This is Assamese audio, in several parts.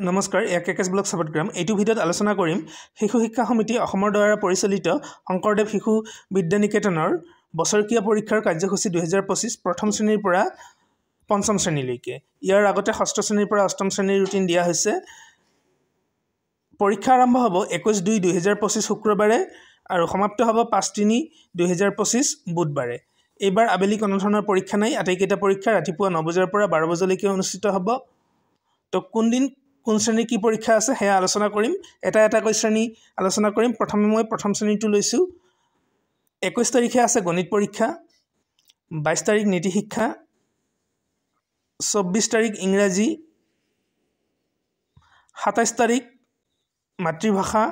নমস্কাৰ একেকেছ ব্লগ সাবগ্ৰাম এইটো ভিডিঅ'ত আলোচনা কৰিম শিশু শিক্ষা সমিতি অসমৰ দ্বাৰা পৰিচালিত শংকৰদেৱ শিশু বিদ্যানিকেতনৰ বছৰকীয়া পৰীক্ষাৰ কাৰ্যসূচী 2025 প্ৰথম শ্ৰেণীৰ পৰা পঞ্চম শ্ৰেণীলৈকে ইয়াৰ আগতে ষষ্ঠ শ্ৰেণীৰ পৰা অষ্টম শ্ৰেণীৰ ৰুটিন দিয়া হৈছে পৰীক্ষা আৰম্ভ হ'ব 21/2/2025 শুক্ৰবাৰে আৰু সমাপ্ত হ'ব 5/3/2025 বুধবাৰে এইবাৰ আবেলি কোনো ধৰণৰ পৰীক্ষা নাই আটাইকেইটা পৰীক্ষা ৰাতিপুৱা 9 বজাৰ পৰা 12 বজালৈকে অনুষ্ঠিত হ'ব তো কোন শ্ৰেণীৰ কি পৰীক্ষা আছে হেয়া আলোচনা কৰিম এটা কৈ শ্ৰেণী আলোচনা কৰিম প্ৰথমে মই প্ৰথম শ্ৰেণীটো লৈছো 21 তাৰিখে আছে গণিত পৰীক্ষা 22 তাৰিখ নীতি শিক্ষা 24 তাৰিখ ইংৰাজী 27 তাৰিখ মাতৃভাষা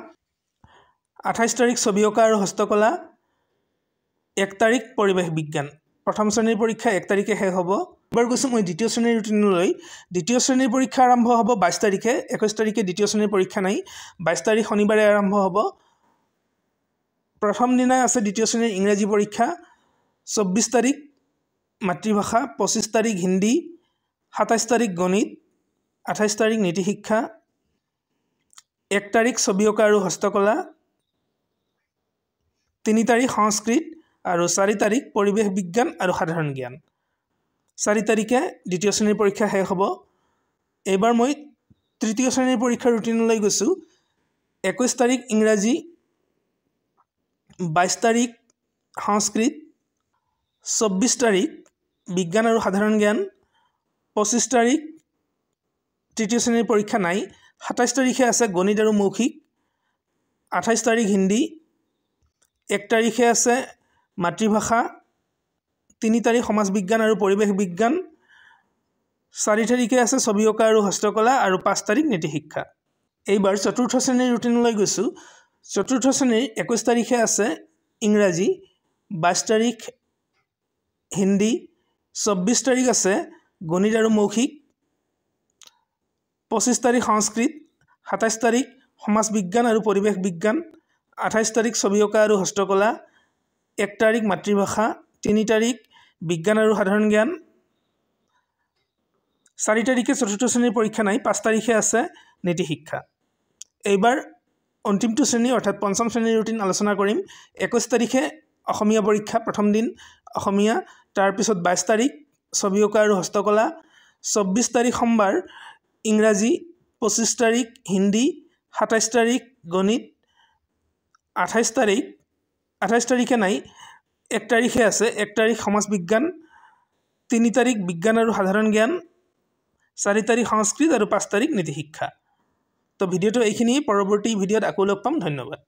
28 তাৰিখ ছবি অঁকা আৰু হস্তকলা 1 তাৰিখ পৰিৱেশ বিজ্ঞান প্ৰথম শ্ৰেণীৰ পৰীক্ষা 1 তাৰিখে শেষ হ'ব এবাৰ গৈছো মই দ্বিতীয় শ্ৰেণীৰ ৰুটিনলৈ দ্বিতীয় শ্ৰেণীৰ পৰীক্ষা আৰম্ভ হ'ব 22 তাৰিখে 21 তাৰিখে দ্বিতীয় শ্ৰেণীৰ পৰীক্ষা নাই 22 তাৰিখ শনিবাৰে আৰম্ভ হ'ব প্ৰথম দিনা আছে দ্বিতীয় শ্ৰেণীৰ ইংৰাজী পৰীক্ষা 24 তাৰিখ মাতৃভাষা 25 তাৰিখ হিন্দী 27 তাৰিখ গণিত 28 তাৰিখ নীতি শিক্ষা 1 তাৰিখ ছবি অঁকা আৰু হস্তকলা 3 তাৰিখ সংস্কৃত আৰু 4 তাৰিখ পৰিৱেশ বিজ্ঞান আৰু সাধাৰণ জ্ঞান 4 তাৰিখে দ্বিতীয় শ্ৰেণীৰ পৰীক্ষা শেষ হ'ব এবাৰ মই তৃতীয় শ্ৰেণীৰ পৰীক্ষাৰ ৰুটিনলৈ গৈছো 21 তাৰিখ ইংৰাজী 22 তাৰিখ সংস্কৃত 24 তাৰিখ বিজ্ঞান আৰু সাধাৰণ জ্ঞান 25 তাৰিখ তৃতীয় শ্ৰেণীৰ পৰীক্ষা নাই 27 তাৰিখে আছে গণিত আৰু মৌখিক 28 তাৰিখ হিন্দী 1 তাৰিখে আছে মাতৃভাষা 3 তাৰিখ সমাজ বিজ্ঞান আৰু পৰিৱেশ বিজ্ঞান 4 তাৰিখে আছে ছবি অঁকা আৰু হস্তকলা আৰু 5 তাৰিখ নীতি শিক্ষা এইবাৰ চতুৰ্থ শ্ৰেণীৰ ৰুটিনলৈ গৈছো চতুৰ্থ শ্ৰেণীৰ 21 তাৰিখে আছে ইংৰাজী 22 তাৰিখ হিন্দী 24 তাৰিখ আছে গণিত আৰু মৌখিক 25 তাৰিখ সংস্কৃত 27 তাৰিখ সমাজ বিজ্ঞান আৰু পৰিৱেশ বিজ্ঞান 28 তাৰিখ ছবি অঁকা আৰু হস্তকলা 1 তাৰিখ মাতৃভাষা 3 তাৰিখ বিজ্ঞান আৰু সাধাৰণ জ্ঞান 4 তাৰিখে চতুৰ্থ শ্ৰেণীৰ পৰীক্ষা নাই 5 তাৰিখে আছে নীতি শিক্ষা এইবাৰ অন্তিমটো শ্ৰেণী অৰ্থাৎ পঞ্চম শ্ৰেণীৰ ৰুটিন আলোচনা কৰিম 21 তাৰিখে অসমীয়া পৰীক্ষা প্ৰথম দিন অসমীয়া তাৰ পিছত 22 তাৰিখ ছবি অঁকা আৰু হস্তকলা 24 তাৰিখ সোমবাৰ ইংৰাজী 25 তাৰিখ হিন্দী 27 তাৰিখ গণিত 28 তাৰিখে নাই 1 তাৰিখে আছে 1 তাৰিখ সমাজ বিজ্ঞান 3 তাৰিখ বিজ্ঞান আৰু সাধাৰণ জ্ঞান 4 তাৰিখ সংস্কৃত আৰু 5 তাৰিখ নীতি শিক্ষা তো ভিডিঅ'টো এইখিনি পৰৱৰ্তী ভিডিঅ'ত আকৌ লগ পাম ধন্যবাদ